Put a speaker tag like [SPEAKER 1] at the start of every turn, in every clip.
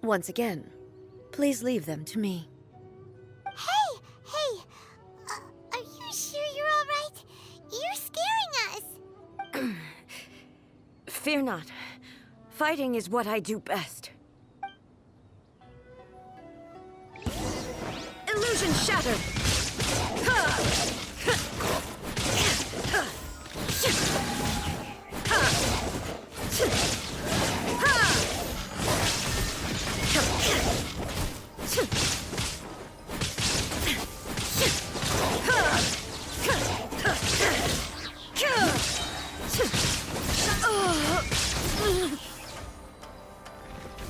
[SPEAKER 1] Once again, please leave them to me.
[SPEAKER 2] Hey! Are you sure you're all right? You're scaring us!
[SPEAKER 1] Fear not. Fighting is what I do best. Illusion shattered!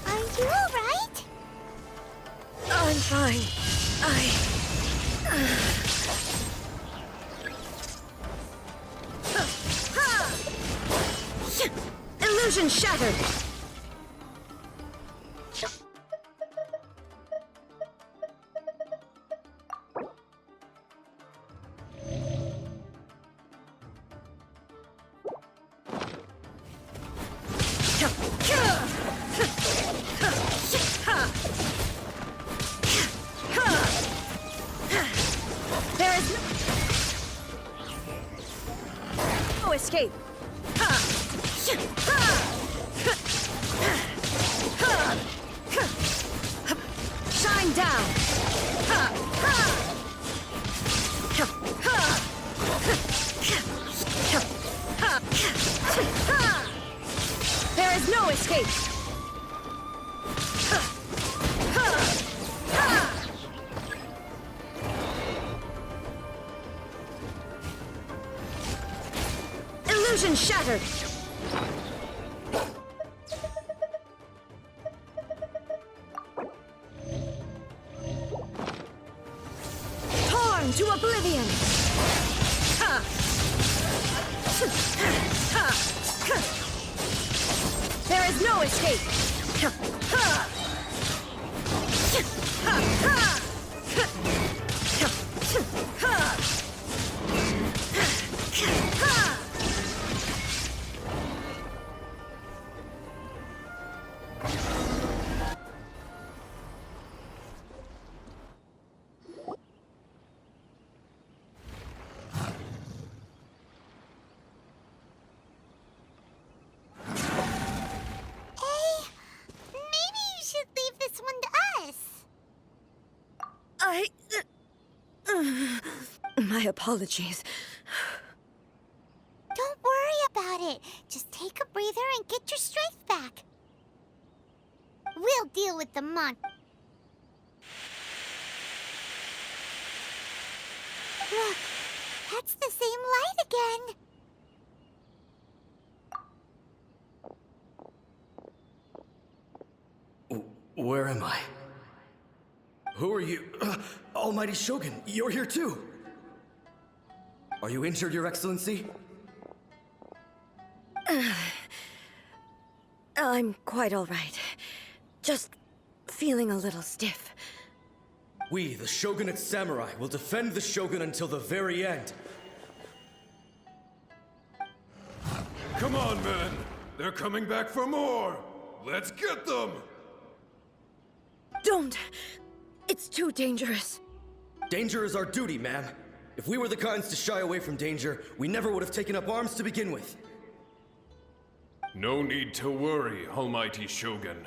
[SPEAKER 2] Are you all right?
[SPEAKER 1] I'm fine. Illusion shattered! There is no escape. Shine down. There is no escape. Illusion shattered! Torn to oblivion! There is no escape!
[SPEAKER 2] Maybe you should leave this one to us.
[SPEAKER 1] My apologies.
[SPEAKER 2] Don't worry about it. Just take a breather and get your strength back. We'll deal with the monster. Look, that's the same light again.
[SPEAKER 3] Where am I? Who are you? Almighty Shogun, you're here too! Are you injured, Your Excellency?
[SPEAKER 1] I'm quite all right. Just feeling a little stiff.
[SPEAKER 3] We, the Shogunate Samurai, will defend the Shogun until the very end.
[SPEAKER 4] Come on, men! They're coming back for more! Let's get them!
[SPEAKER 1] Don't! It's too dangerous.
[SPEAKER 3] Danger is our duty, ma'am. If we were the kinds to shy away from danger, we never would have taken up arms to begin with.
[SPEAKER 4] No need to worry, Almighty Shogun.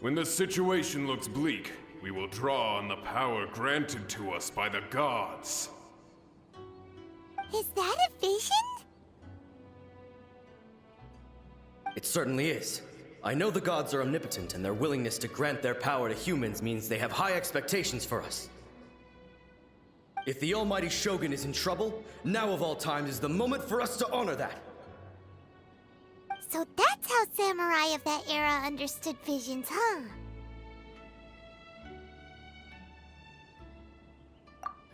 [SPEAKER 4] When the situation looks bleak, we will draw on the power granted to us by the gods.
[SPEAKER 2] Is that a vision?
[SPEAKER 3] It certainly is. I know the gods are omnipotent, and their willingness to grant their power to humans means they have high expectations for us. If the Almighty Shogun is in trouble, now of all times is the moment for us to honor that.
[SPEAKER 2] So that's how samurai of that era understood visions, huh?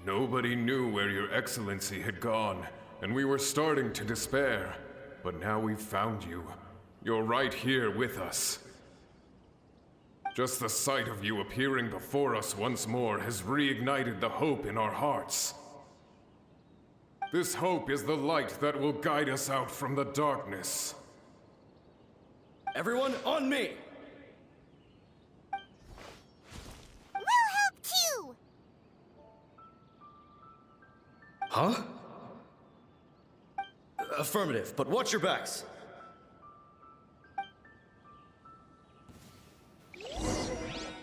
[SPEAKER 4] Nobody knew where Your Excellency had gone, and we were starting to despair. But now we've found you. You're right here with us. Just the sight of you appearing before us once more has reignited the hope in our hearts. This hope is the light that will guide us out from the darkness.
[SPEAKER 3] Everyone, on me! Huh? Affirmative, but watch your backs.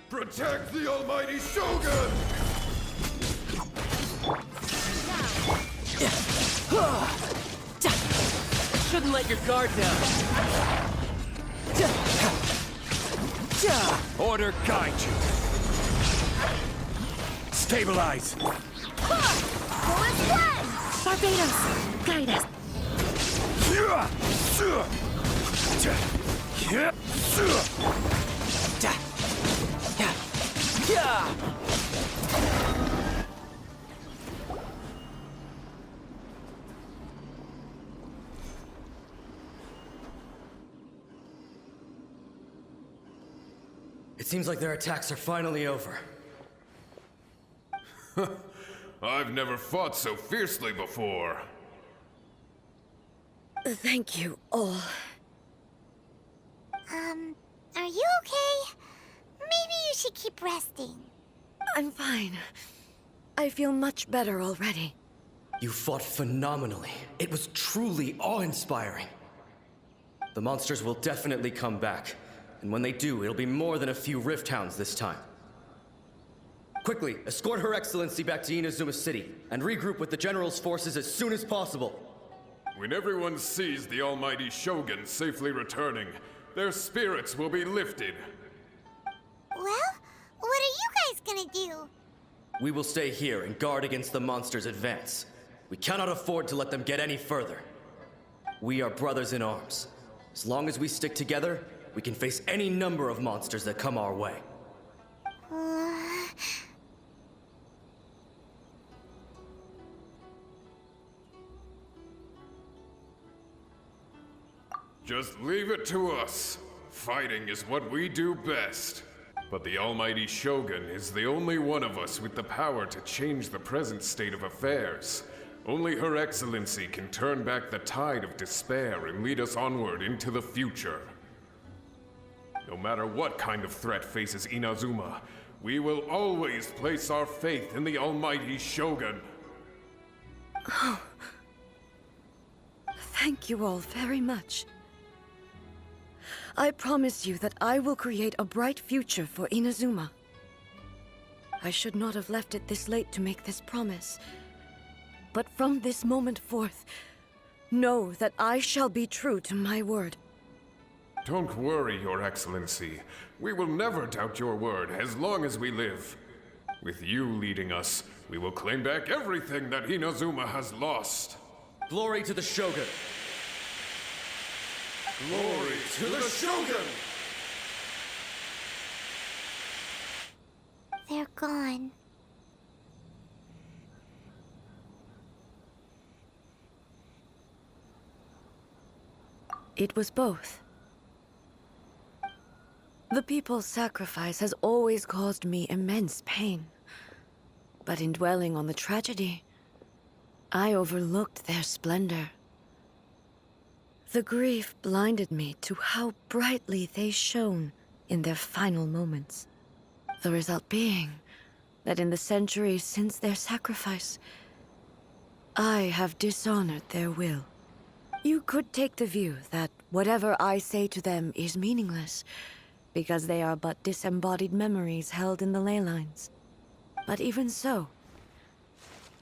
[SPEAKER 4] Protect the almighty shogun!
[SPEAKER 5] Shouldn't let your guard down. Order guide you. Stabilize.
[SPEAKER 1] Barbados, guide us.
[SPEAKER 3] It seems like their attacks are finally over.
[SPEAKER 4] I've never fought so fiercely before.
[SPEAKER 1] Thank you all.
[SPEAKER 2] Are you okay? Maybe you should keep resting.
[SPEAKER 1] I'm fine. I feel much better already.
[SPEAKER 3] You fought phenomenally. It was truly awe-inspiring. The monsters will definitely come back. And when they do, it'll be more than a few Rift Hounds this time. Quickly, escort Her Excellency back to Inazuma City, and regroup with the General's forces as soon as possible.
[SPEAKER 4] When everyone sees the almighty shogun safely returning, their spirits will be lifted.
[SPEAKER 2] Well, what are you guys gonna do?
[SPEAKER 3] We will stay here and guard against the monsters' advance. We cannot afford to let them get any further. We are brothers in arms. As long as we stick together, we can face any number of monsters that come our way.
[SPEAKER 4] Just leave it to us. Fighting is what we do best. But the almighty shogun is the only one of us with the power to change the present state of affairs. Only Her Excellency can turn back the tide of despair and lead us onward into the future. No matter what kind of threat faces Inazuma, we will always place our faith in the almighty shogun.
[SPEAKER 1] Thank you all very much. I promise you that I will create a bright future for Inazuma. I should not have left it this late to make this promise. But from this moment forth, know that I shall be true to my word.
[SPEAKER 4] Don't worry, Your Excellency. We will never doubt your word as long as we live. With you leading us, we will claim back everything that Inazuma has lost.
[SPEAKER 3] Glory to the Shogun! Glory to the Shogun!
[SPEAKER 2] They're gone.
[SPEAKER 1] It was both. The people's sacrifice has always caused me immense pain. But in dwelling on the tragedy, I overlooked their splendor. The grief blinded me to how brightly they shone in their final moments. The result being that in the centuries since their sacrifice, I have dishonored their will. You could take the view that whatever I say to them is meaningless, because they are but disembodied memories held in the ley lines. But even so,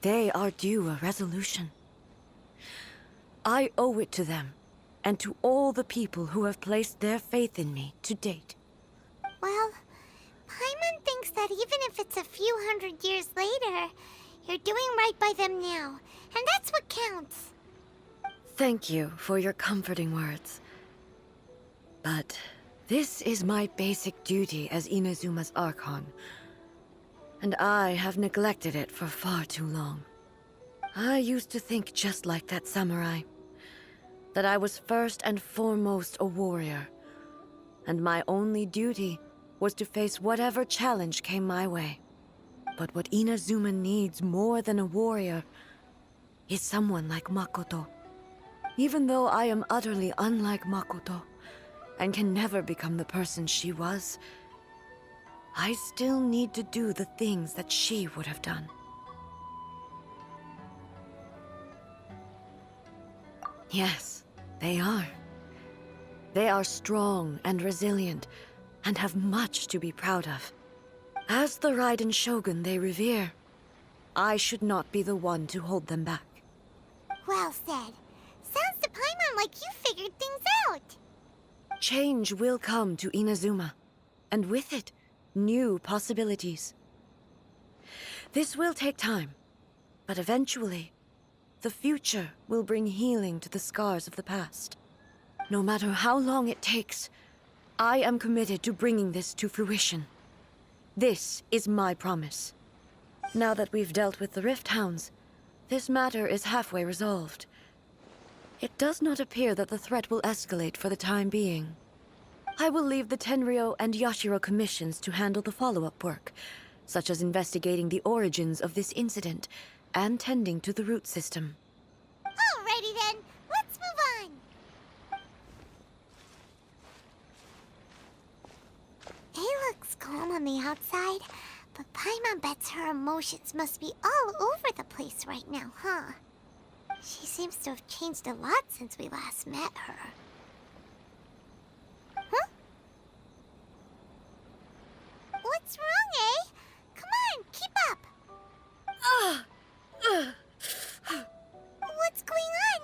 [SPEAKER 1] they are due a resolution. I owe it to them, and to all the people who have placed their faith in me to date.
[SPEAKER 2] Well, Paimon thinks that even if it's a few hundred years later, you're doing right by them now, and that's what counts.
[SPEAKER 1] Thank you for your comforting words. But this is my basic duty as Inazuma's Archon, and I have neglected it for far too long. I used to think just like that samurai, that I was first and foremost a warrior, and my only duty was to face whatever challenge came my way. But what Inazuma needs more than a warrior is someone like Makoto. Even though I am utterly unlike Makoto, and can never become the person she was, I still need to do the things that she would have done. Yes, they are. They are strong and resilient, and have much to be proud of. As the Raidan shogun they revere, I should not be the one to hold them back.
[SPEAKER 2] Well said. Sounds to Paimon like you figured things out.
[SPEAKER 1] Change will come to Inazuma, and with it, new possibilities. This will take time, but eventually, the future will bring healing to the scars of the past. No matter how long it takes, I am committed to bringing this to fruition. This is my promise. Now that we've dealt with the Rift Hounds, this matter is halfway resolved. It does not appear that the threat will escalate for the time being. I will leave the Tenryo and Yashiro commissions to handle the follow-up work, such as investigating the origins of this incident and tending to the root system.
[SPEAKER 2] Alrighty then, let's move on. He looks calm on the outside, but Paimon bets her emotions must be all over the place right now, huh? She seems to have changed a lot since we last met her. Huh? What's wrong, eh? Come on, keep up. What's going on?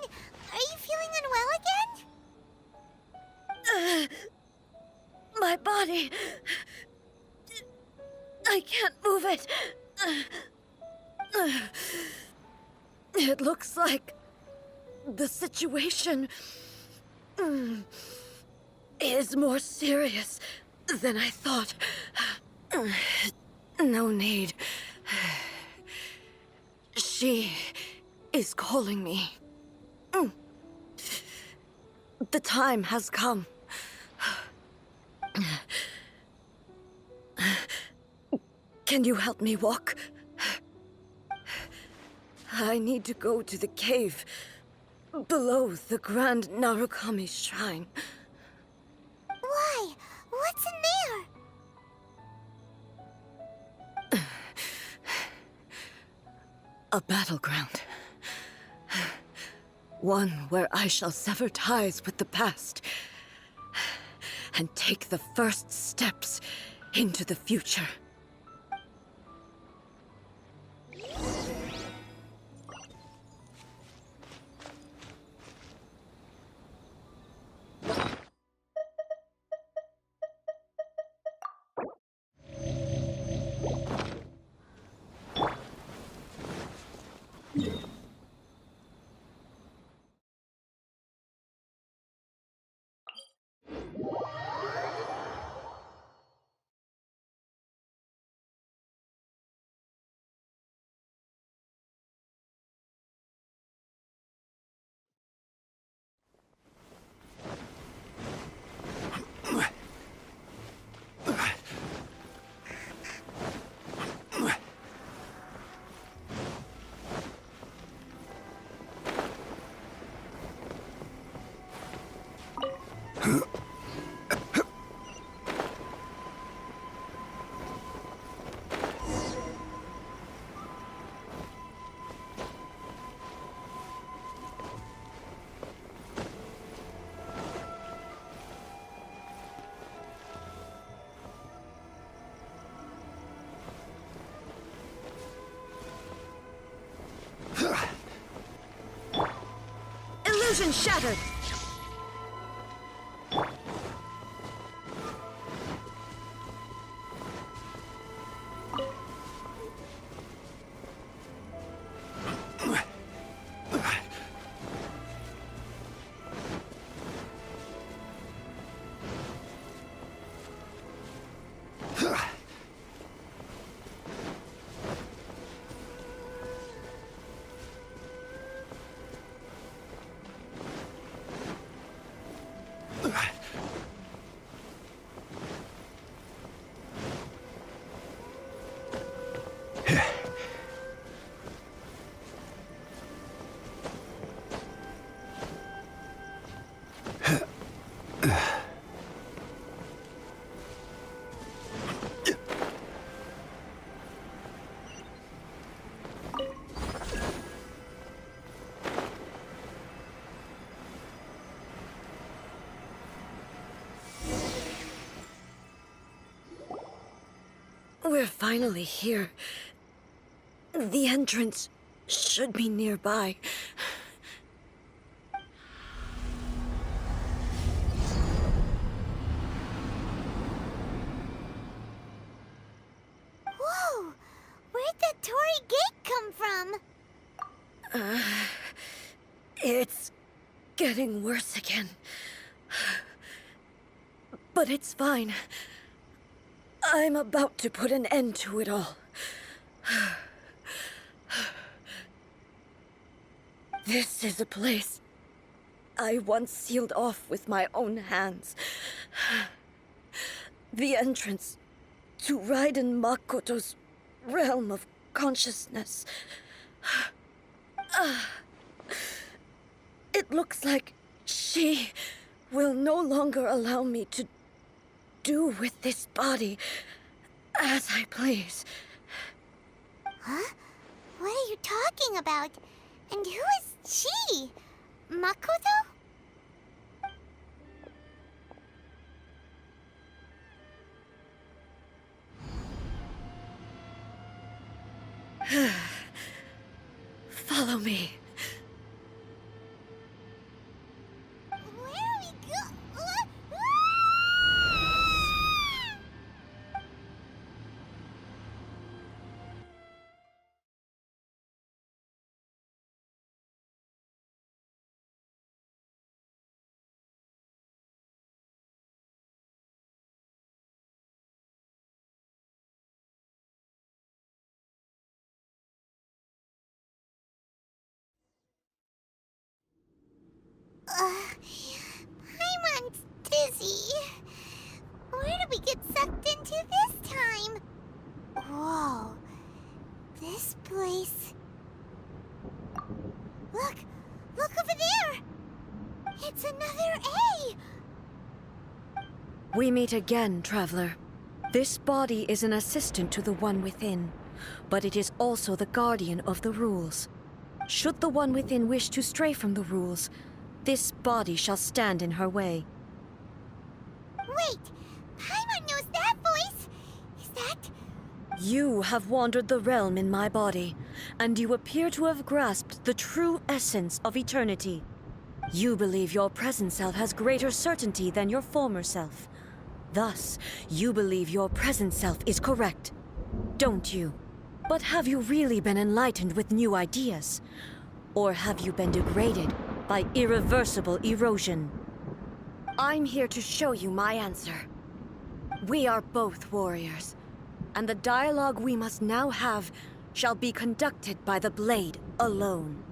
[SPEAKER 2] Are you feeling unwell again?
[SPEAKER 1] My body... I can't move it. It looks like the situation is more serious than I thought. No need. She is calling me. The time has come. Can you help me walk? I need to go to the cave below the Grand Narukami Shrine.
[SPEAKER 2] Why? What's in there?
[SPEAKER 1] A battleground. One where I shall sever ties with the past and take the first steps into the future. Illusion shattered! We're finally here. The entrance should be nearby.
[SPEAKER 2] Whoa! Where'd the Torii Gate come from?
[SPEAKER 1] It's getting worse again. But it's fine. I'm about to put an end to it all. This is a place I once sealed off with my own hands. The entrance to Raidan Makoto's realm of consciousness. It looks like she will no longer allow me to do with this body as I please.
[SPEAKER 2] Huh? What are you talking about? And who is she? Makoto?
[SPEAKER 1] Follow me.
[SPEAKER 2] Where are we go? Paimon's dizzy. Where did we get sucked into this time? Whoa. This place... Look! Look over there! It's another A!
[SPEAKER 1] We meet again, traveler. This body is an assistant to the one within, but it is also the guardian of the rules. Should the one within wish to stray from the rules, this body shall stand in her way.
[SPEAKER 2] Wait! Paimon knows that voice! Is that...
[SPEAKER 1] You have wandered the realm in my body, and you appear to have grasped the true essence of eternity. You believe your present self has greater certainty than your former self. Thus, you believe your present self is correct, don't you? But have you really been enlightened with new ideas? Or have you been degraded by irreversible erosion? I'm here to show you my answer. We are both warriors, and the dialogue we must now have shall be conducted by the blade alone.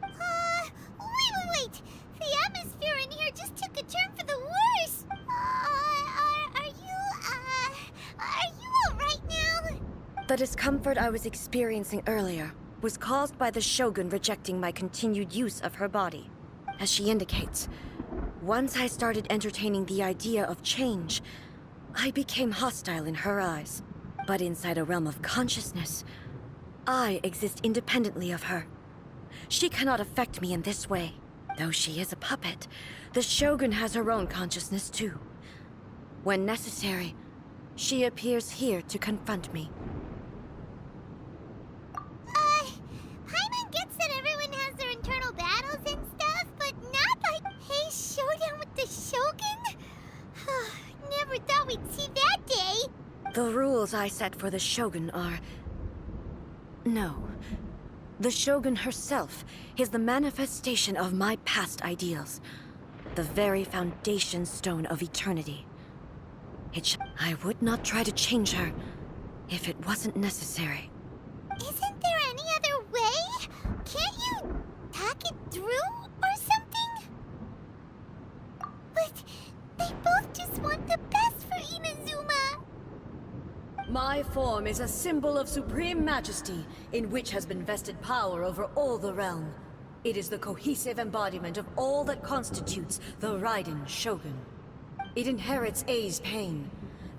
[SPEAKER 2] Wait! The atmosphere in here just took a turn for the worse! Are you alright now?
[SPEAKER 1] The discomfort I was experiencing earlier was caused by the shogun rejecting my continued use of her body. As she indicates, once I started entertaining the idea of change, I became hostile in her eyes. But inside a realm of consciousness, I exist independently of her. She cannot affect me in this way. Though she is a puppet, the shogun has her own consciousness too. When necessary, she appears here to confront me.
[SPEAKER 2] Paimon gets that everyone has their internal battles and stuff, but not like Hei's showdown with the Shogun? Never thought we'd see that day.
[SPEAKER 1] The rules I set for the shogun are... No. The shogun herself is the manifestation of my past ideals. The very foundation stone of eternity. I would not try to change her if it wasn't necessary.
[SPEAKER 2] Isn't there any other way? Can't you talk it through or something? But they both just want the best for Inazuma.
[SPEAKER 1] My form is a symbol of supreme majesty, in which has been vested power over all the realm. It is the cohesive embodiment of all that constitutes the Raidan Shogun. It inherits Ei's pain,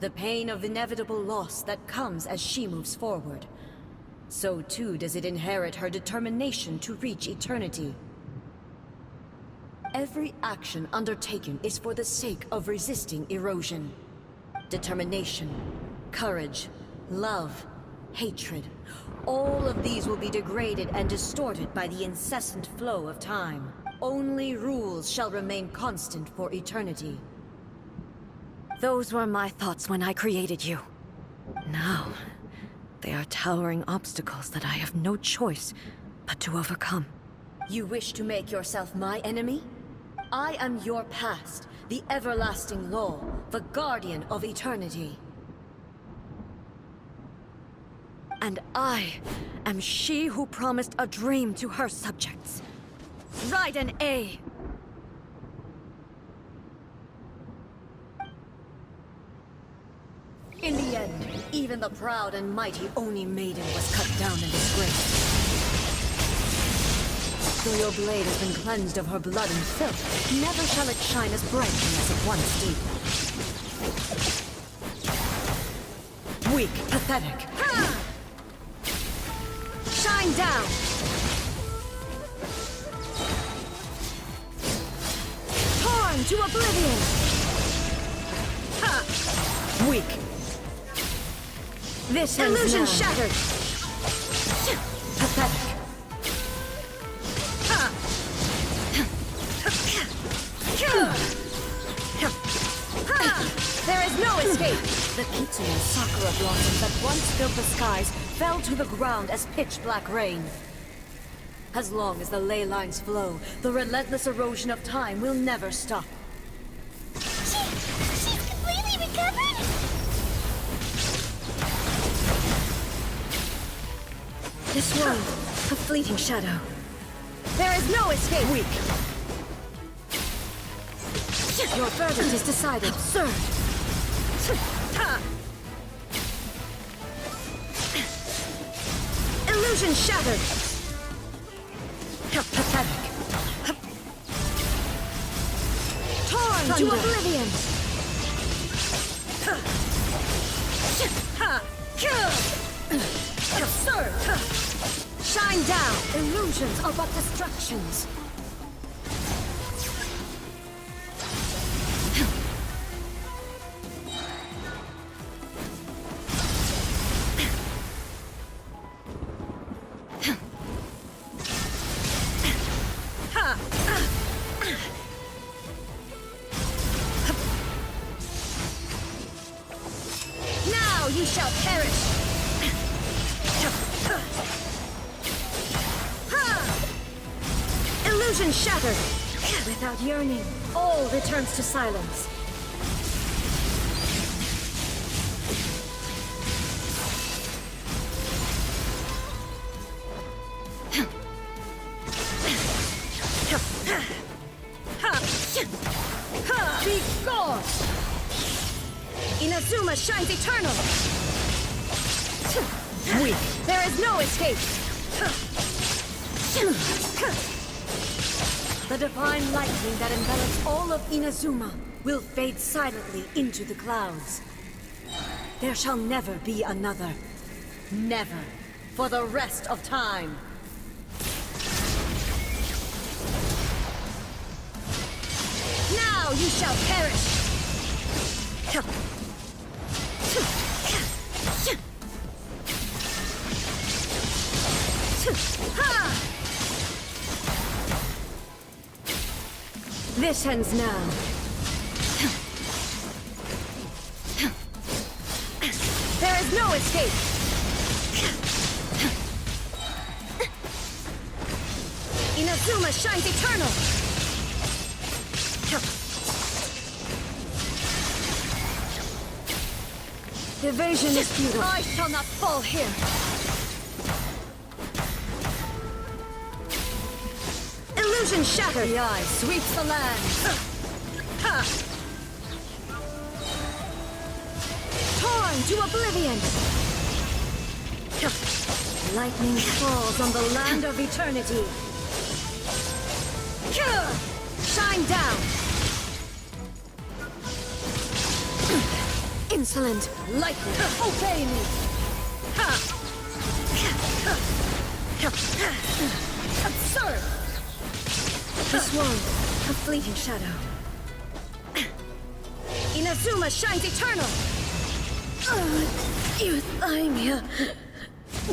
[SPEAKER 1] the pain of inevitable loss that comes as she moves forward. So too does it inherit her determination to reach eternity. Every action undertaken is for the sake of resisting erosion. Determination, courage, love, hatred. All of these will be degraded and distorted by the incessant flow of time. Only rules shall remain constant for eternity. Those were my thoughts when I created you. Now, they are towering obstacles that I have no choice but to overcome. You wish to make yourself my enemy? I am your past, the everlasting law, the guardian of eternity. And I am she who promised a dream to her subjects. Raidan A. In the end, even the proud and mighty Oni Maiden was cut down and disgraced. Though your blade has been cleansed of her blood and filth, never shall it shine as brightly as it once did. Weak, pathetic. Ha! Shine down! Torn to oblivion! Ha! Weak. This illusion shattered! Pathetic. Ha! There is no escape! The Kitsune Sakura blossoms that once filled the skies fell to the ground as pitch-black rain. As long as the ley lines flow, the relentless erosion of time will never stop.
[SPEAKER 2] She's completely recovered?
[SPEAKER 1] This world, a fleeting shadow. There is no escape! Weak. Your verdict is decided. Absurd! Ha! Illusion shattered! Pathetic! Torn to oblivion! Absurd! Shine down! Illusions are but distractions. Now you shall perish! Illusion shattered! Without yearning, all returns to silence. Be gone! Inazuma shines eternal! Weak. There is no escape! The divine lightning that envelops all of Inazuma will fade silently into the clouds. There shall never be another. Never. For the rest of time. Now you shall perish! This ends now. There is no escape! Inazuma shines eternal! Evasion is futile. I shall not fall here! Illusion shattered! The eye sweeps the land! Ha! Torn to oblivion! Lightning falls on the land of eternity! Shine down! Insolent lightning! Obey me! Absurd! This world, a fleeting shadow. Inazuma shines eternal! Euthymia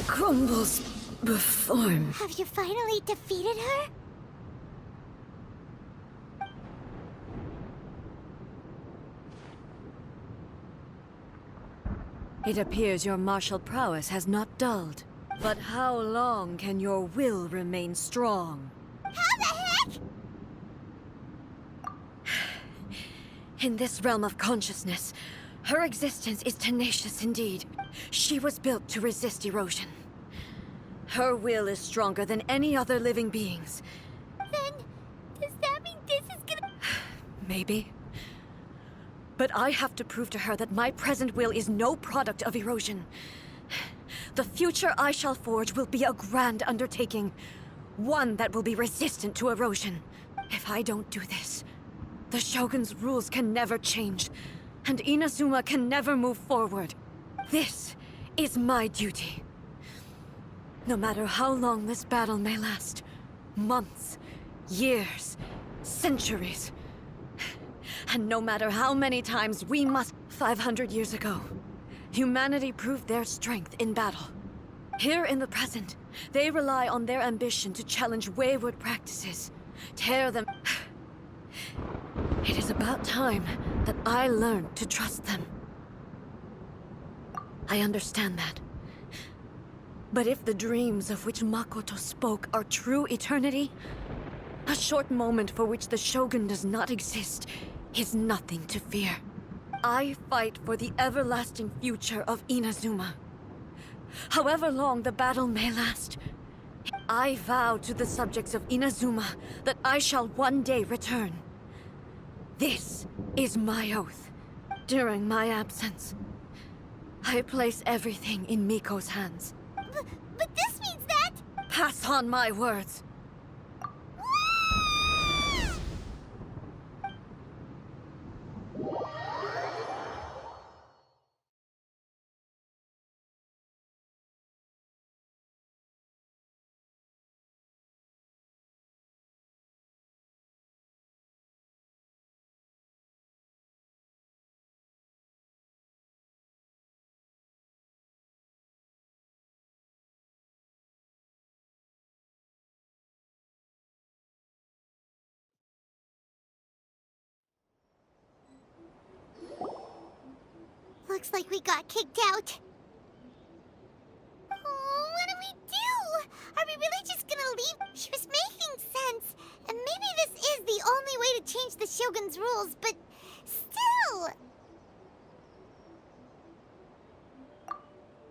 [SPEAKER 1] crumbles before me.
[SPEAKER 2] Have you finally defeated her?
[SPEAKER 1] It appears your martial prowess has not dulled. But how long can your will remain strong?
[SPEAKER 2] How the heck?
[SPEAKER 1] In this realm of consciousness, her existence is tenacious indeed. She was built to resist erosion. Her will is stronger than any other living being's.
[SPEAKER 2] Then, does that mean this is gonna...
[SPEAKER 1] Maybe. But I have to prove to her that my present will is no product of erosion. The future I shall forge will be a grand undertaking. One that will be resistant to erosion. If I don't do this, the Shogun's rules can never change, and Inazuma can never move forward. This is my duty. No matter how long this battle may last, months, years, centuries, and no matter how many times we must... 500 years ago, humanity proved their strength in battle. Here in the present, they rely on their ambition to challenge wayward practices, tear them... It is about time that I learned to trust them. I understand that. But if the dreams of which Makoto spoke are true eternity, a short moment for which the Shogun does not exist is nothing to fear. I fight for the everlasting future of Inazuma. However long the battle may last, I vow to the subjects of Inazuma that I shall one day return. This is my oath. During my absence, I place everything in Miko's hands.
[SPEAKER 2] But this means that...
[SPEAKER 1] Pass on my words.
[SPEAKER 2] Looks like we got kicked out. Oh, what do we do? Are we really just gonna leave? She was making sense. And maybe this is the only way to change the Shogun's rules, but still...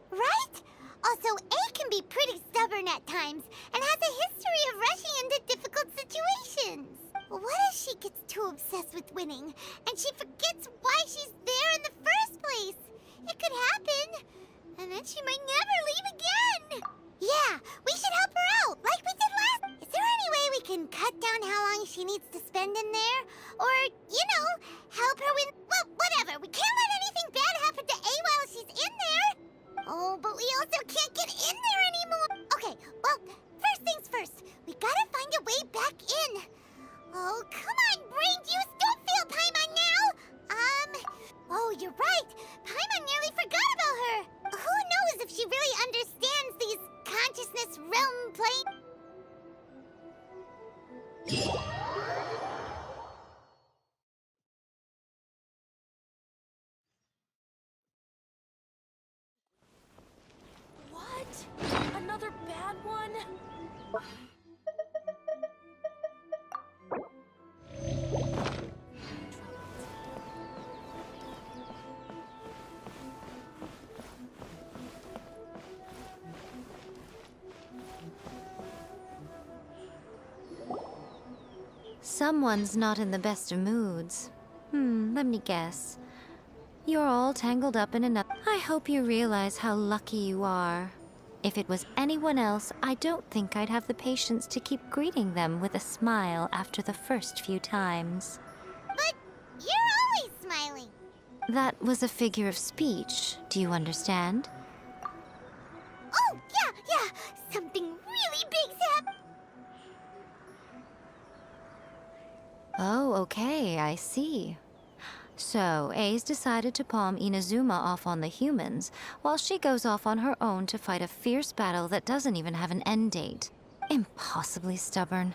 [SPEAKER 2] Right? Also, A can be pretty stubborn at times, and has a history of rushing into difficult situations. What if she gets too obsessed with winning, and she forgets why she's there in the first place? It could happen, and then she might never leave again. Yeah, we should help her out, like we did last. Is there any way we can cut down how long she needs to spend in there? Or, you know, help her win? Well, whatever. We can't let anything bad happen to A while she's in there. Oh, but we also can't get in there anymore. Okay, well, first things first. We gotta find a way back in. Oh, come on, brain juice! Don't fail Paimon now! Oh, you're right! Paimon nearly forgot about her! Who knows if she really understands these consciousness realm plane...
[SPEAKER 6] What? Another bad one?
[SPEAKER 7] Someone's not in the best of moods. Let me guess. You're all tangled up in another... I hope you realize how lucky you are. If it was anyone else, I don't think I'd have the patience to keep greeting them with a smile after the first few times.
[SPEAKER 2] But you're always smiling.
[SPEAKER 7] That was a figure of speech. Do you understand?
[SPEAKER 2] Oh, yeah. Something really big's happening.
[SPEAKER 7] Oh, okay, I see. So, A's decided to palm Inazuma off on the humans, while she goes off on her own to fight a fierce battle that doesn't even have an end date. Impossibly stubborn.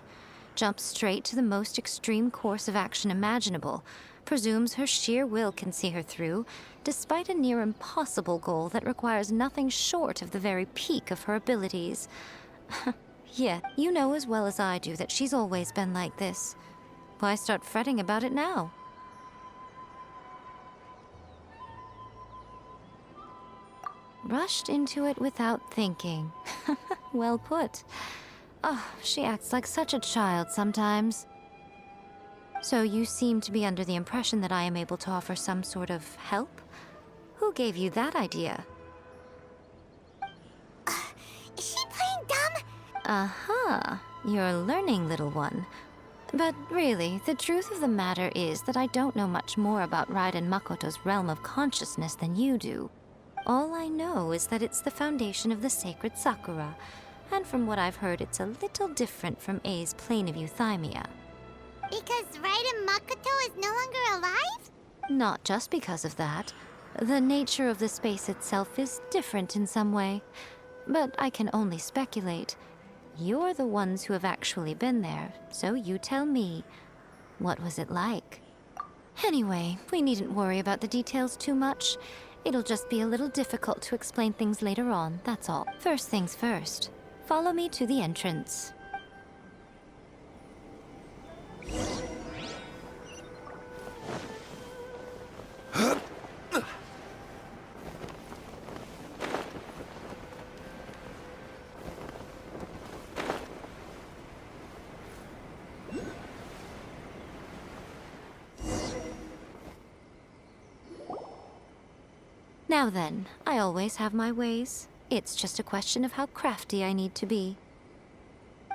[SPEAKER 7] Jumps straight to the most extreme course of action imaginable, presumes her sheer will can see her through, despite a near impossible goal that requires nothing short of the very peak of her abilities. Yeah, you know as well as I do that she's always been like this. Why start fretting about it now? Rushed into it without thinking. Well put. Oh, she acts like such a child sometimes. So you seem to be under the impression that I am able to offer some sort of help? Who gave you that idea?
[SPEAKER 2] Is she playing dumb?
[SPEAKER 7] Aha, you're learning, little one. But really, the truth of the matter is that I don't know much more about Raidan Makoto's realm of consciousness than you do. All I know is that it's the foundation of the sacred Sakura, and from what I've heard, it's a little different from A's plane of euthymia.
[SPEAKER 2] Because Raidan Makoto is no longer alive?
[SPEAKER 7] Not just because of that. The nature of the space itself is different in some way. But I can only speculate. You're the ones who have actually been there, so you tell me. What was it like? Anyway, we needn't worry about the details too much. It'll just be a little difficult to explain things later on, that's all. First things first. Follow me to the entrance. Now then, I always have my ways. It's just a question of how crafty I need to be.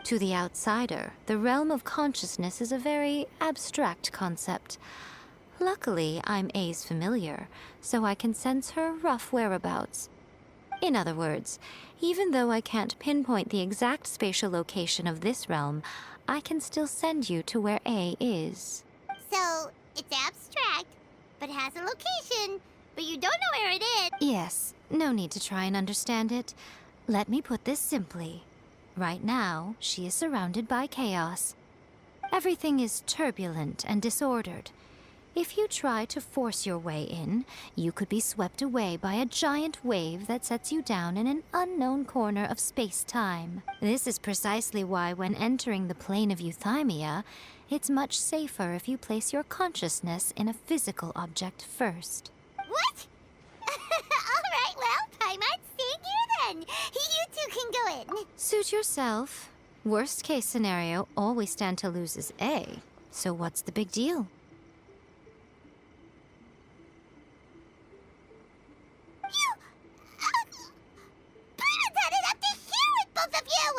[SPEAKER 7] To the outsider, the realm of consciousness is a very abstract concept. Luckily, I'm A's familiar, so I can sense her rough whereabouts. In other words, even though I can't pinpoint the exact spatial location of this realm, I can still send you to where A is.
[SPEAKER 2] So, it's abstract, but has a location, but you don't know where it is.
[SPEAKER 7] Yes, no need to try and understand it. Let me put this simply. Right now, she is surrounded by chaos. Everything is turbulent and disordered. If you try to force your way in, you could be swept away by a giant wave that sets you down in an unknown corner of space-time. This is precisely why when entering the plane of euthymia, it's much safer if you place your consciousness in a physical object first.
[SPEAKER 2] What? Alright, well, Paimon, stay here then. You two can go in.
[SPEAKER 7] Suit yourself. Worst case scenario, all we stand to lose is A. So what's the big deal?
[SPEAKER 2] Paimon's had it up to here with both of you!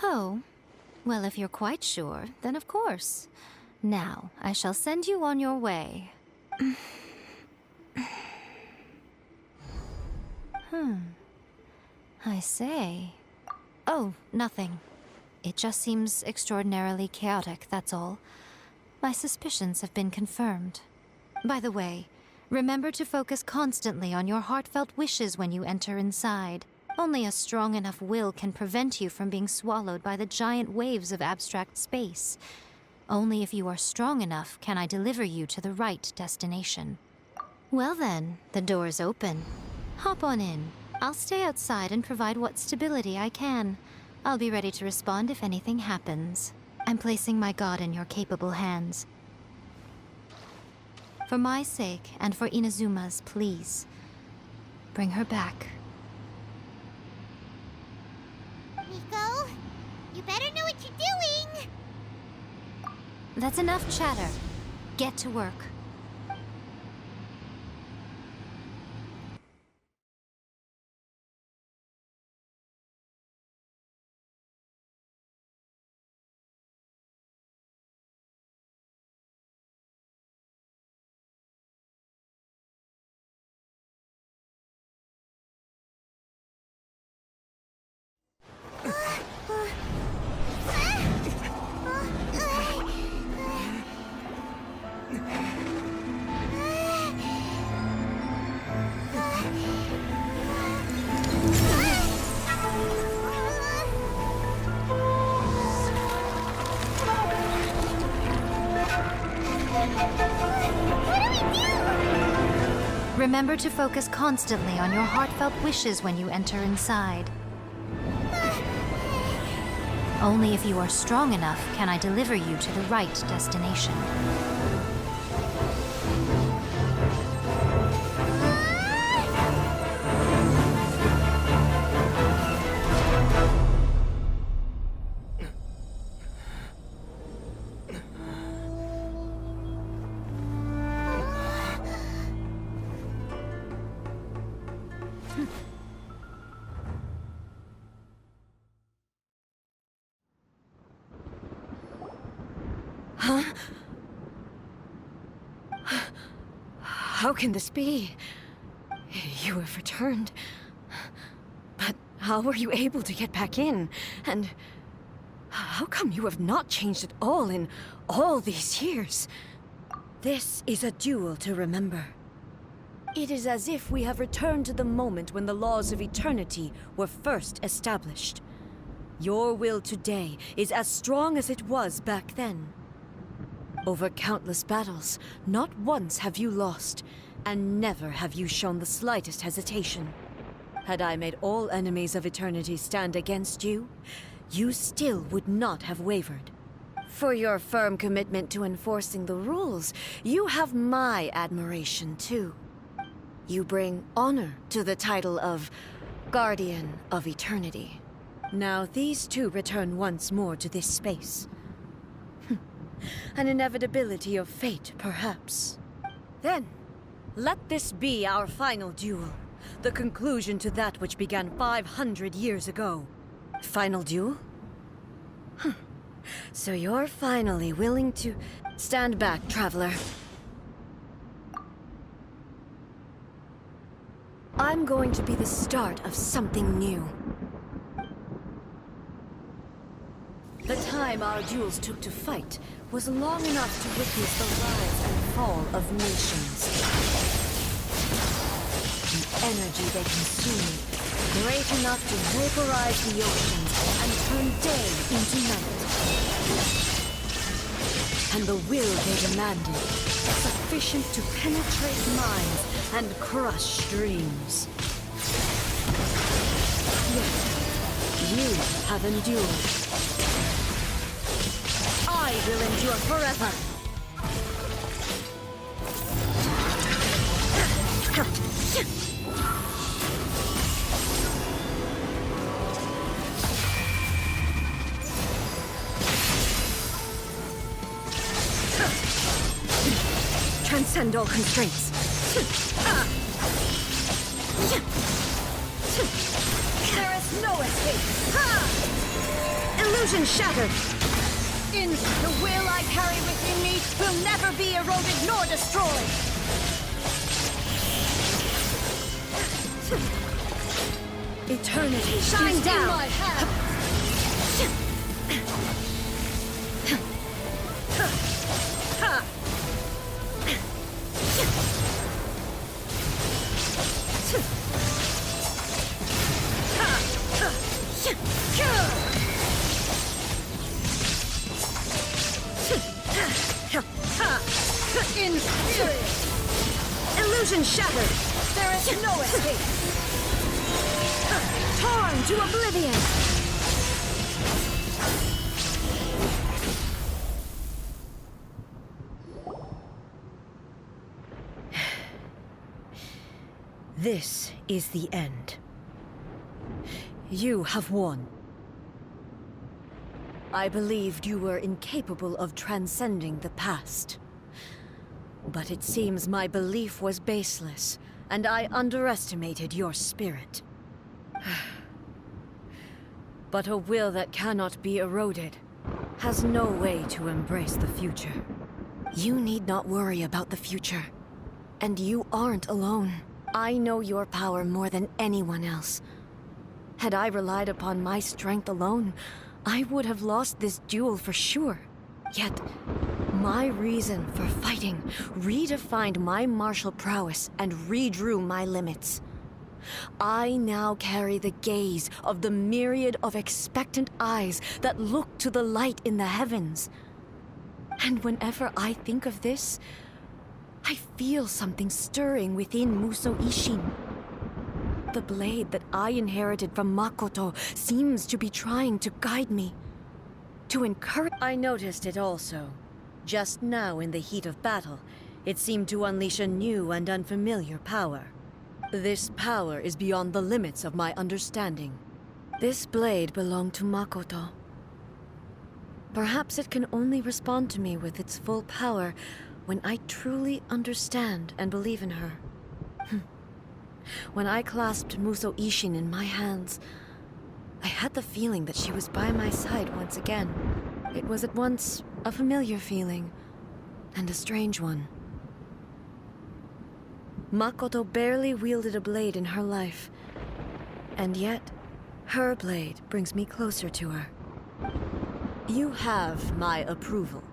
[SPEAKER 7] Oh, well, if you're quite sure, then of course. Now, I shall send you on your way. I say. Oh, nothing. It just seems extraordinarily chaotic, that's all. My suspicions have been confirmed. By the way, remember to focus constantly on your heartfelt wishes when you enter inside. Only a strong enough will can prevent you from being swallowed by the giant waves of abstract space. Only if you are strong enough can I deliver you to the right destination. Well then, the door's open. Hop on in. I'll stay outside and provide what stability I can. I'll be ready to respond if anything happens. I'm placing my god in your capable hands. For my sake, and for Inazuma's, please. Bring her back.
[SPEAKER 2] Miko, you better know what you're doing.
[SPEAKER 7] That's enough chatter. Get to work. Remember to focus constantly on your heartfelt wishes when you enter inside. Only if you are strong enough can I deliver you to the right destination.
[SPEAKER 1] How can this be? You have returned. But how were you able to get back in? And how come you have not changed at all in all these years? This is a duel to remember. It is as if we have returned to the moment when the laws of eternity were first established. Your will today is as strong as it was back then. Over countless battles, not once have you lost, and never have you shown the slightest hesitation. Had I made all enemies of eternity stand against you, you still would not have wavered. For your firm commitment to enforcing the rules, you have my admiration too. You bring honor to the title of Guardian of Eternity. Now these two return once more to this space. An inevitability of fate, perhaps. Then, let this be our final duel. The conclusion to that which began 500 years ago. Final duel? So you're finally willing to... Stand back, traveler. I'm going to be the start of something new. The time our duels took to fight was long enough to witness the rise and fall of nations. The energy they consumed, great enough to vaporize the oceans and turn day into night. And the will they demanded, sufficient to penetrate minds and crush dreams. Yet, you have endured. I will endure forever. Transcend all constraints. There is no escape. Illusion shattered. The will I carry within me will never be eroded nor destroyed. Eternity shine down. In my hand. Illusion shattered. There is no escape. Torn to oblivion. This is the end. You have won. I believed you were incapable of transcending the past. But it seems my belief was baseless, and I underestimated your spirit. But a will that cannot be eroded has no way to embrace the future. You need not worry about the future. And you aren't alone. I know your power more than anyone else. Had I relied upon my strength alone, I would have lost this duel for sure. Yet, my reason for fighting redefined my martial prowess and redrew my limits. I now carry the gaze of the myriad of expectant eyes that look to the light in the heavens. And whenever I think of this, I feel something stirring within Muso Ishin. The blade that I inherited from Makoto seems to be trying to guide me. To encourage. I noticed it also. Just now in the heat of battle, it seemed to unleash a new and unfamiliar power. This power is beyond the limits of my understanding. This blade belonged to Makoto. Perhaps it can only respond to me with its full power when I truly understand and believe in her. When I clasped Muso Ishin in my hands, I had the feeling that she was by my side once again. It was at once a familiar feeling and a strange one. Makoto barely wielded a blade in her life, and yet her blade brings me closer to her. You have my approval.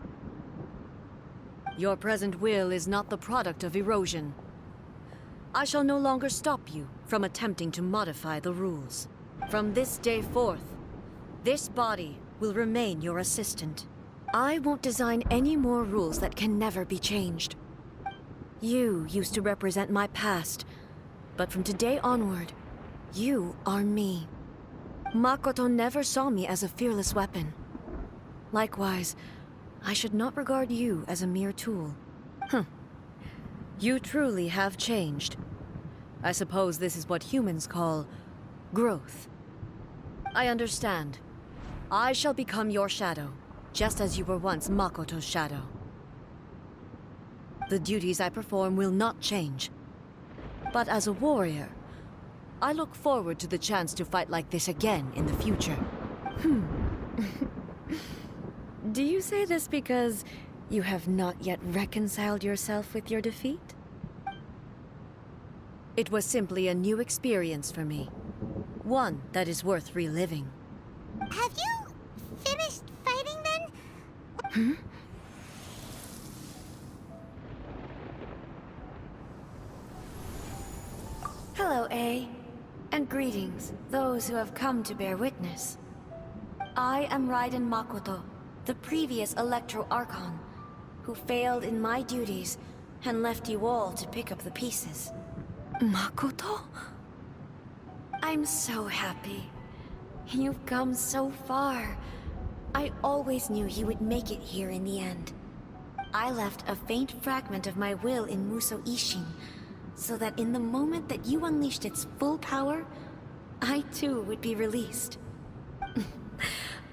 [SPEAKER 1] Your present will is not the product of erosion. I shall no longer stop you from attempting to modify the rules. From this day forth, this body will remain your assistant. I won't design any more rules that can never be changed. You used to represent my past, but from today onward, you are me. Makoto never saw me as a fearless weapon. Likewise, I should not regard you as a mere tool. You truly have changed. I suppose this is what humans call growth. I understand. I shall become your shadow, just as you were once Makoto's shadow. The duties I perform will not change. But as a warrior, I look forward to the chance to fight like this again in the future. Do you say this because you have not yet reconciled yourself with your defeat? It was simply a new experience for me. One that is worth reliving.
[SPEAKER 2] Have you finished fighting then?
[SPEAKER 1] Hello, A. And greetings, those who have come to bear witness. I am Raidan Makoto, the previous Electro Archon, who failed in my duties and left you all to pick up the pieces. Makoto? I'm so happy. You've come so far. I always knew you would make it here in the end. I left a faint fragment of my will in Muso Ishin, so that in the moment that you unleashed its full power, I too would be released.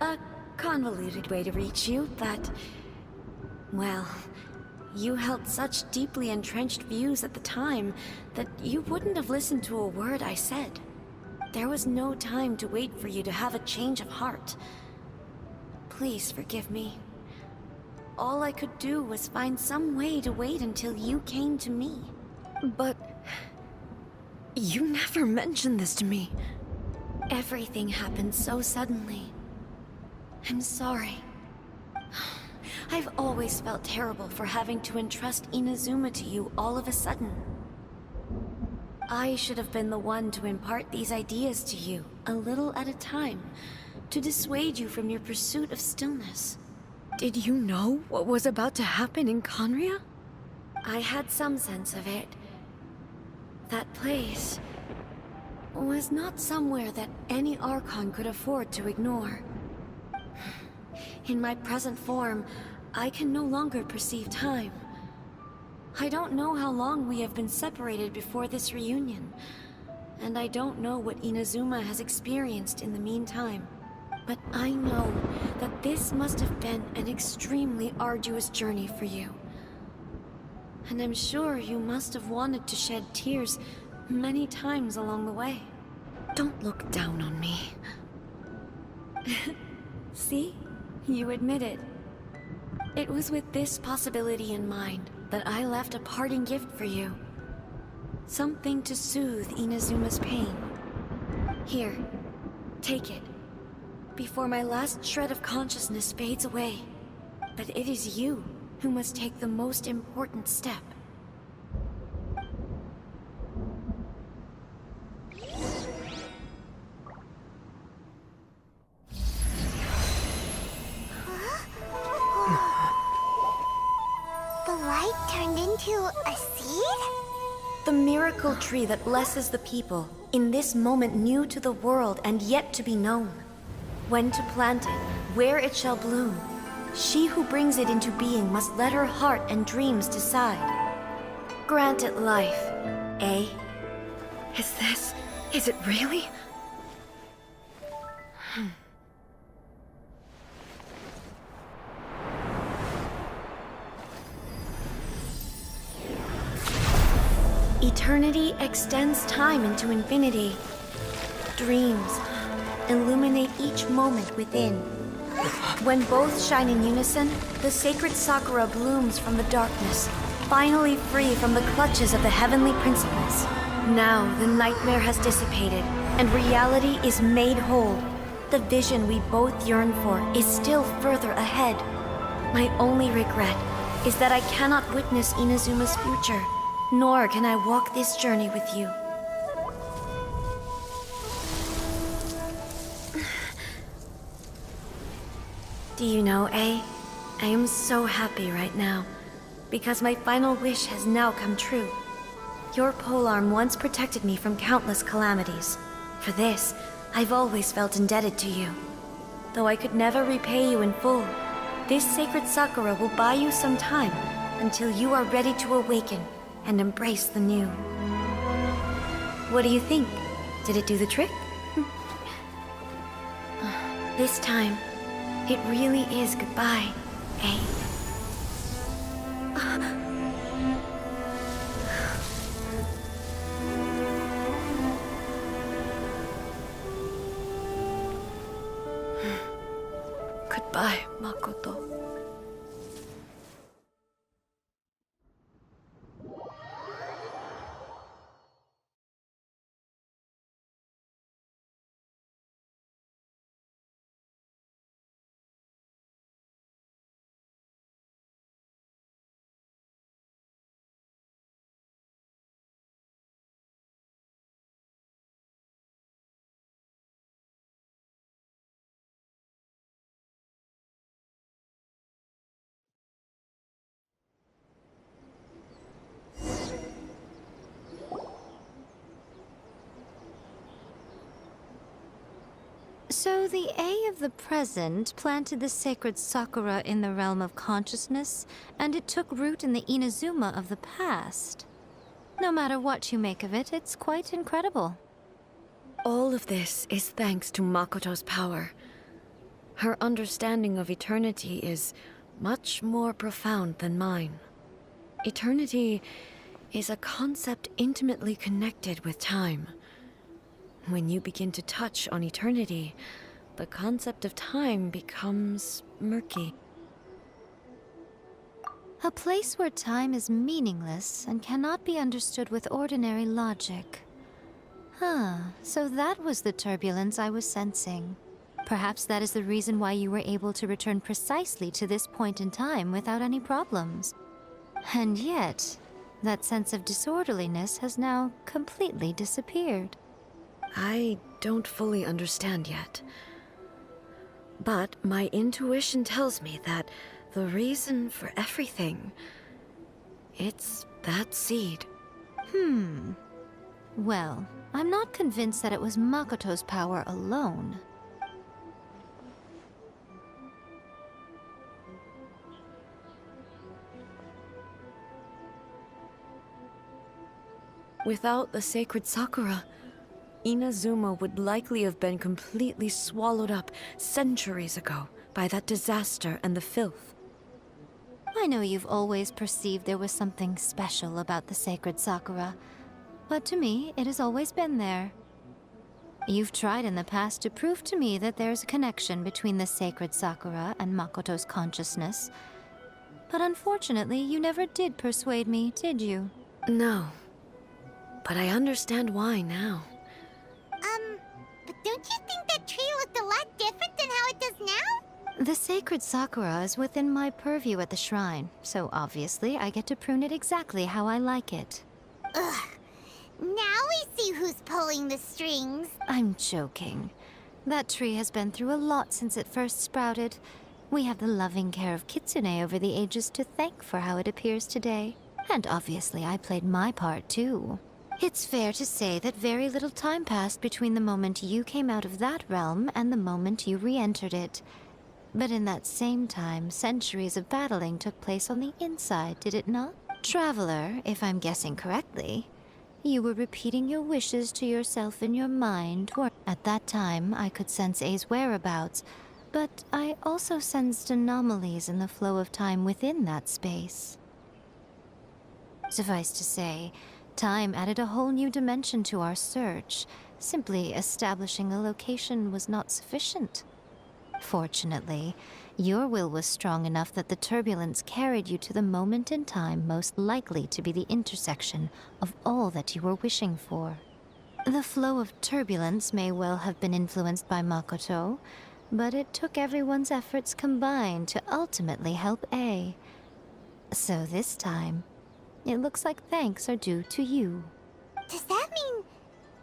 [SPEAKER 1] A convoluted way to reach you, but... well, you held such deeply entrenched views at the time that you wouldn't have listened to a word I said. There was no time to wait for you to have a change of heart. Please forgive me. All I could do was find some way to wait until you came to me. But... you never mentioned this to me. Everything happened so suddenly. I'm sorry. I've always felt terrible for having to entrust Inazuma to you all of a sudden. I should have been the one to impart these ideas to you, a little at a time, to dissuade you from your pursuit of stillness. Did you know what was about to happen in Conria? I had some sense of it. That place was not somewhere that any Archon could afford to ignore. In my present form, I can no longer perceive time. I don't know how long we have been separated before this reunion, and I don't know what Inazuma has experienced in the meantime. But I know that this must have been an extremely arduous journey for you. And I'm sure you must have wanted to shed tears many times along the way. Don't look down on me. See? You admit it. It was with this possibility in mind that I left a parting gift for you. Something to soothe Inazuma's pain. Here, take it. Before my last shred of consciousness fades away. But it is you who must take the most important step.
[SPEAKER 2] The light turned into To a seed?
[SPEAKER 1] The miracle tree that blesses the people, in this moment new to the world and yet to be known. When to plant it, where it shall bloom. She who brings it into being must let her heart and dreams decide. Grant it life, eh? Is it really? Eternity extends time into infinity. Dreams illuminate each moment within. When both shine in unison, the sacred Sakura blooms from the darkness, finally free from the clutches of the heavenly principles. Now the nightmare has dissipated, and reality is made whole. The vision we both yearn for is still further ahead. My only regret is that I cannot witness Inazuma's future, nor can I walk this journey with you. Do you know, I am so happy right now, because my final wish has now come true. Your polearm once protected me from countless calamities. For this, I've always felt indebted to you. Though I could never repay you in full, this sacred Sakura will buy you some time until you are ready to awaken and embrace the new. What do you think? Did it do the trick? This time, it really is goodbye, eh? Goodbye, Makoto.
[SPEAKER 7] So the A of the present planted the sacred Sakura in the realm of consciousness, and it took root in the Inazuma of the past. No matter what you make of it, it's quite incredible.
[SPEAKER 1] All of this is thanks to Makoto's power. Her understanding of eternity is much more profound than mine. Eternity is a concept intimately connected with time. When you begin to touch on eternity, the concept of time becomes murky.
[SPEAKER 7] A place where time is meaningless and cannot be understood with ordinary logic. So that was the turbulence I was sensing. Perhaps that is the reason why you were able to return precisely to this point in time without any problems. And yet, that sense of disorderliness has now completely disappeared.
[SPEAKER 1] I don't fully understand yet. But my intuition tells me that the reason for everything, it's that seed.
[SPEAKER 7] Well, I'm not convinced that it was Makoto's power alone.
[SPEAKER 1] Without the sacred Sakura, Inazuma would likely have been completely swallowed up centuries ago by that disaster and the filth.
[SPEAKER 7] I know you've always perceived there was something special about the sacred Sakura, but to me, it has always been there. You've tried in the past to prove to me that there's a connection between the sacred Sakura and Makoto's consciousness, but unfortunately, you never did persuade me, did you?
[SPEAKER 1] No, but I understand why now.
[SPEAKER 2] But don't you think that tree looked a lot different than how it does now?
[SPEAKER 7] The sacred Sakura is within my purview at the shrine, so obviously I get to prune it exactly how I like it.
[SPEAKER 2] Ugh. Now we see who's pulling the strings.
[SPEAKER 7] I'm joking. That tree has been through a lot since it first sprouted. We have the loving care of Kitsune over the ages to thank for how it appears today. And obviously I played my part too. It's fair to say that very little time passed between the moment you came out of that realm and the moment you re-entered it. But in that same time, centuries of battling took place on the inside, did it not? Traveler, if I'm guessing correctly, you were repeating your wishes to yourself in your mind, or at that time I could sense A's whereabouts, but I also sensed anomalies in the flow of time within that space. Suffice to say, time added a whole new dimension to our search. Simply establishing a location was not sufficient. Fortunately, your will was strong enough that the turbulence carried you to the moment in time most likely to be the intersection of all that you were wishing for. The flow of turbulence may well have been influenced by Makoto, but it took everyone's efforts combined to ultimately help A. So this time, it looks like thanks are due to you.
[SPEAKER 2] Does that mean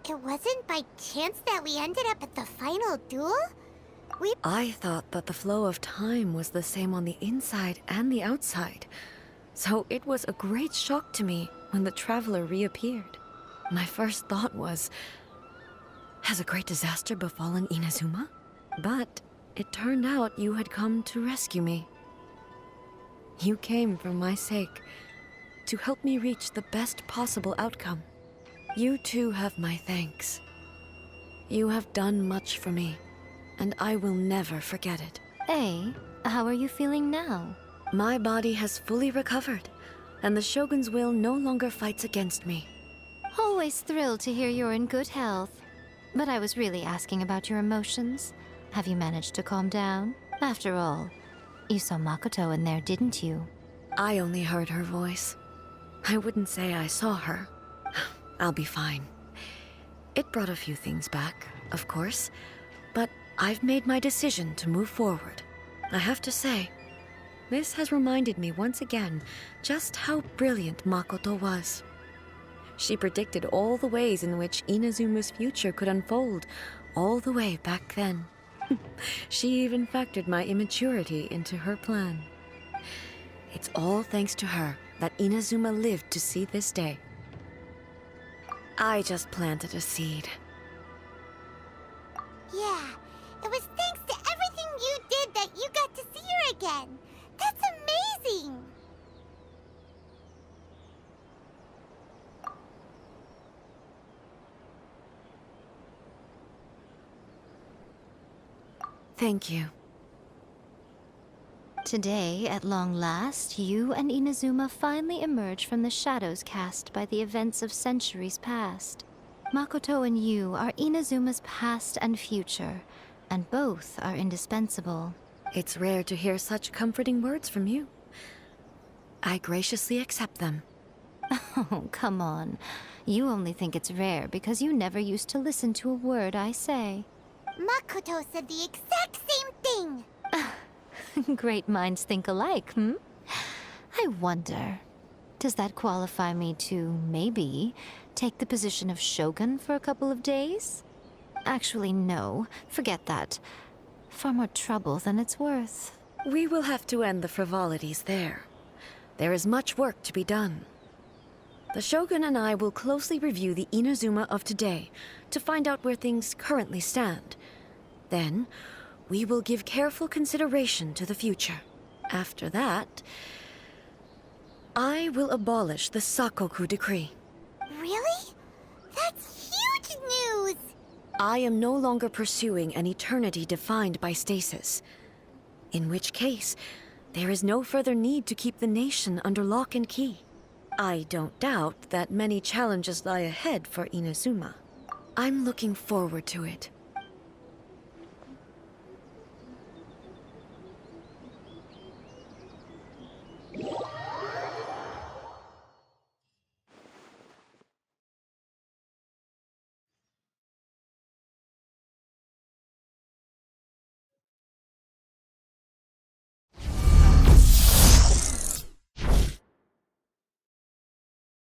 [SPEAKER 2] it wasn't by chance that we ended up at the final duel?
[SPEAKER 1] I thought that the flow of time was the same on the inside and the outside. So it was a great shock to me when the traveler reappeared. My first thought was, has a great disaster befallen Inazuma? But it turned out you had come to rescue me. You came for my sake, to help me reach the best possible outcome. You too have my thanks. You have done much for me, and I will never forget it.
[SPEAKER 7] A, how are you feeling now?
[SPEAKER 1] My body has fully recovered, and the Shogun's will no longer fights against me.
[SPEAKER 7] Always thrilled to hear you're in good health. But I was really asking about your emotions. Have you managed to calm down? After all, you saw Makoto in there, didn't you?
[SPEAKER 1] I only heard her voice. I wouldn't say I saw her. I'll be fine. It brought a few things back, of course, but I've made my decision to move forward. I have to say, this has reminded me once again just how brilliant Makoto was. She predicted all the ways in which Inazuma's future could unfold, all the way back then. She even factored my immaturity into her plan. It's all thanks to her that Inazuma lived to see this day. I just planted a seed.
[SPEAKER 2] Yeah, it was thanks to everything you did that you got to see her again. That's amazing!
[SPEAKER 1] Thank you.
[SPEAKER 7] Today, at long last, you and Inazuma finally emerge from the shadows cast by the events of centuries past. Makoto and you are Inazuma's past and future, and both are indispensable.
[SPEAKER 1] It's rare to hear such comforting words from you. I graciously accept them.
[SPEAKER 7] Oh, come on. You only think it's rare because you never used to listen to a word I say.
[SPEAKER 2] Makoto said the exact same thing!
[SPEAKER 7] Great minds think alike, hmm? I wonder, does that qualify me to, maybe, take the position of shogun for a couple of days? Actually, no. Forget that. Far more trouble than it's worth.
[SPEAKER 1] We will have to end the frivolities there. There is much work to be done. The Shogun and I will closely review the Inazuma of today to find out where things currently stand. Then, we will give careful consideration to the future. After that, I will abolish the Sakoku decree.
[SPEAKER 2] Really? That's huge news!
[SPEAKER 1] I am no longer pursuing an eternity defined by stasis. In which case, there is no further need to keep the nation under lock and key. I don't doubt that many challenges lie ahead for Inazuma. I'm looking forward to it.